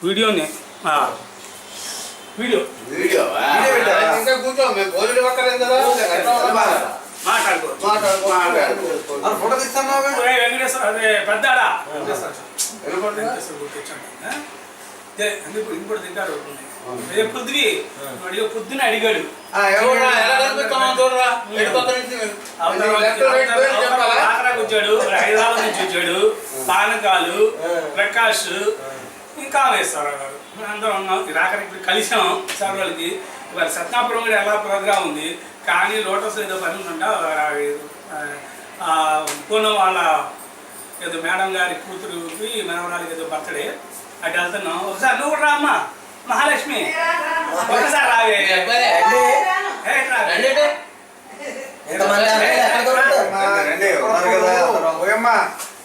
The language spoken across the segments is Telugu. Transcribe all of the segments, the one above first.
వీడియోని వీడియో వీడియో ఇంకా కూర్చో మేము భోజనం పక్కలేదు కదా ఫోటో తీస్తాను వెంకటేశ్వర అదే పెద్దాడా ఇంకోటి తింటాడు పృథ్వీ పొద్దున అడిగాడు వచ్చాడు హైదరాబాద్ నుంచి వచ్చాడు పానకాలు ప్రకాష్ ఇంకా వేస్తారు గారు అందరం ఉన్నాం రాకరికి ఇప్పుడు కలిసాం సార్ వాళ్ళకి ఇవాళ సత్నాపురం కూడా ఎలా ప్రోగ్రామ్ ఉంది కానీ లోటస్ ఏదో పని ఉందంట పూనం వాళ్ళ ఏదో మేడం గారి కూతురుకి మనవరాలకి ఏదో బర్త్డే అటు వెళ్తున్నాం ఒకసారి నువ్వు కూడా రామ్మా మహాలక్ష్మి ఒకసారి రావే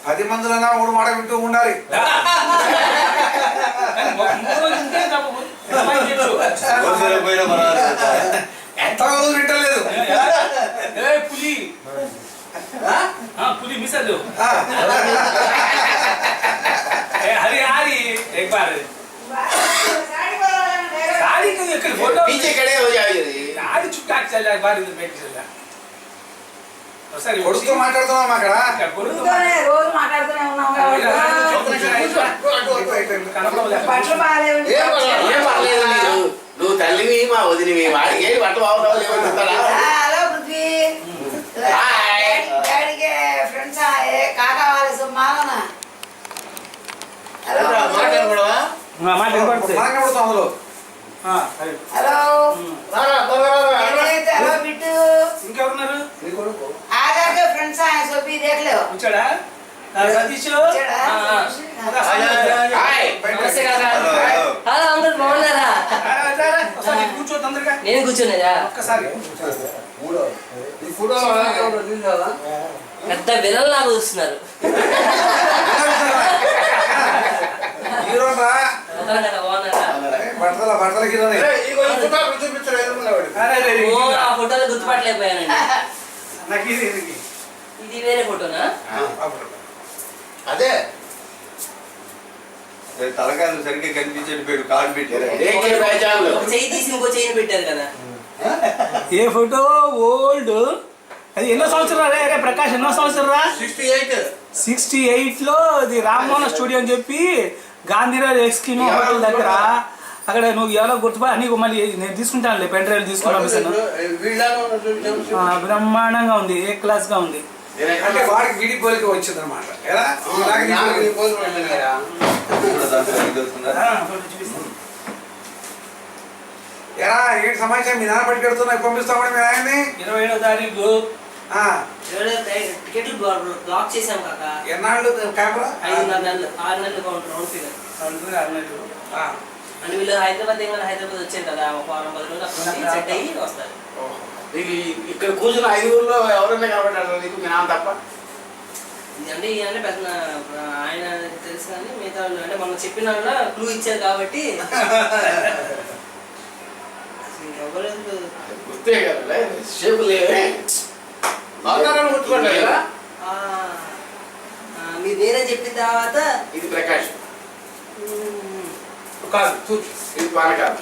10 మందిలైనా మూడు మాట వింటూ ఉండాలి ఎంత వింటలేదు పులి पुली मिसा दो हरी हरी एक बार साड़ी को एक फोटो पीछे खड़े हो जाओ साड़ी चुपचाप चल जाए बाहर इधर बैठ चल जा सर కొడుతో మాట్లాడుతున్నాం అక్కడ కొడుతోనే రోజు మాట్లాడుతూనే ఉన్నాం బట్టలు బాలేవు ఏం పర్లేదు నువ్వు తల్లివి మా వదిలివి వాడికి బట్టలు బాగున్నావు లేవని హలో పృథ్వీ హాయ్ డాడీకి ఫ్రెండ్స్ ఆయే కాకా వాళ్ళ సుమాలన హలో మాట్లాడకూడవా మాట్లాడకూడదు అందులో హలో రారా త్వరగా హలో బిట్టు ఇంకెవరున్నారు ఆగాక ఫ్రెండ్స్ ఆయ సోపి देखलो వచ్చాడా సతీష్ హాయ్ హలో అంకుల్ బాగున్నారా ఒకసారి కూర్చో తొందరగా నేను కూర్చున్నారా ఒక్కసారి ఈ ఫోటోలో చూసావా పెద్ద విలన్ లాగా చూస్తున్నారు హీరోనా బాగున్నారా బట్టల హీరోనే ఈ ఫోటో చూపించరు ఎదురుకున్నాడు ఆ ఫోటోలో గుర్తుపట్టలేకపోయానండి నాకు ఇది వేరే ఫోటోనా అదే తలకాయలు సరిగ్గా కనిపించేది పేరు కార్డు పెట్టారు ఒక చెయ్యి తీసి ఇంకో చెయ్యిని పెట్టారు కదా ఏ ఫోటో ఓల్డ్ అది ఎన్నో సంవత్సరాలు అరే ప్రకాష్ ఎన్నో సంవత్సరాలు 68 లో ఇది రామ్మోహన్ స్టూడియో అని చెప్పి గాంధీనగర్ ఎక్స్క్రీమ్ హోటల్ దగ్గర అక్కడ నువ్వు ఎవరో గుర్తుపడి అన్ని మళ్ళీ నేను తీసుకుంటానులే పెన్ డ్రైవ్ తీసుకున్నాను బ్రహ్మాండంగా ఉంది ఏ క్లాస్ గా ఉంది అంటే వాడికి వీడి పోలిక వచ్చింది అనమాట ఎలా ఏంటి సమాచారం మీ నాన్న పట్టుకెడుతున్నా పంపిస్తామని మీ ఆయన్ని 27వ తారీఖు టికెట్లు బ్లాక్ చేసాం కాక ఎన్నాళ్ళు కెమెరా 5.5 నెలలు 6 నెలలు కౌంటర్ రౌండ్ ఫిగర్ అంటే వీళ్ళు హైదరాబాద్ హైదరాబాద్ వచ్చారు కదా ఒక వారం 10 రోజులు అక్కడ సెట్ అయ్యి వస్తారు ఇక్కడ కూర్చున్న 5 ఊర్లో ఎవరైనా కనబడ్డారు నీకు మీ నాన్న తప్ప అంటే ఈయన పెద్ద ఆయన తెలుసు కానీ మిగతా వాళ్ళు అంటే మనం చెప్పిన క్లూ ఇచ్చారు కాబట్టి గుర్తే కదా షేపులే మీరు నేనే చెప్పిన తర్వాత ఇది ప్రకాష్ కాదు ఇది పానకాలు